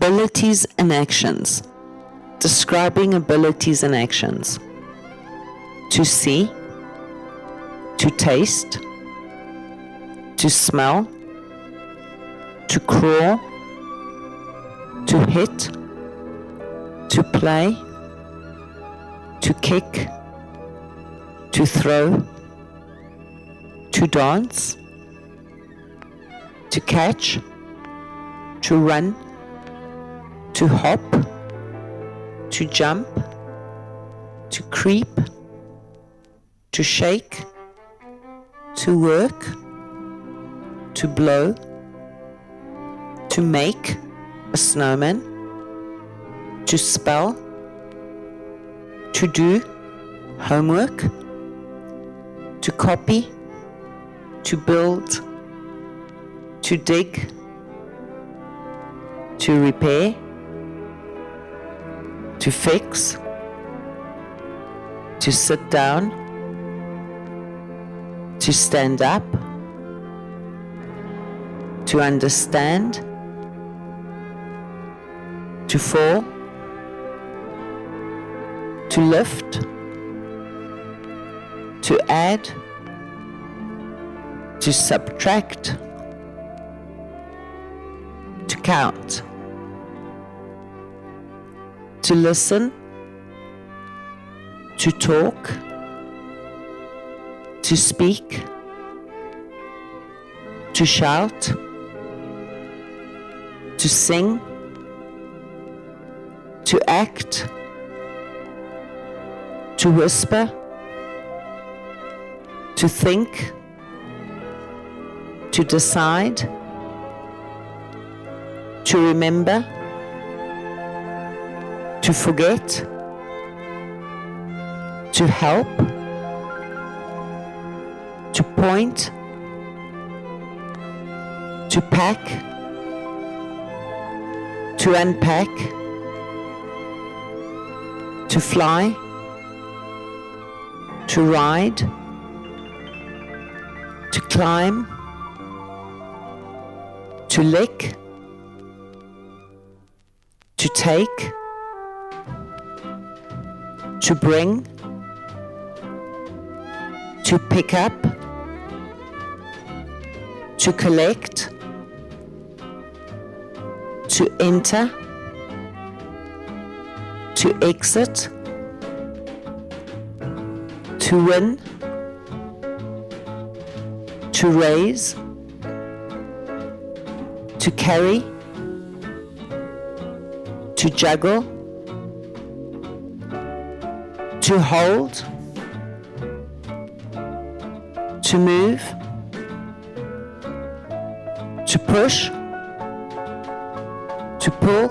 Abilities and actions. Describing abilities and actions. To see, to taste, to smell, to crawl, to hit, to play, to kick, to throw, to dance, to catch, to run, to hop, to jump, to creep, to shake, to work, to blow, to make a snowman, to spell, to do homework, to copy, to build, to dig, to repair, to fix, to sit down, to stand up, to understand, to fall, to lift, to add, to subtract, to count, to listen, to talk, to speak, to shout, to sing, to act, to whisper, to think, to decide, to remember, to forget, to help, to point, to pack, to unpack, to fly, to ride, to climb, to lick, to take, to bring, to pick up, to collect, to enter, to exit, to win, to raise, to carry, to juggle, to hold, to move, to push, to pull,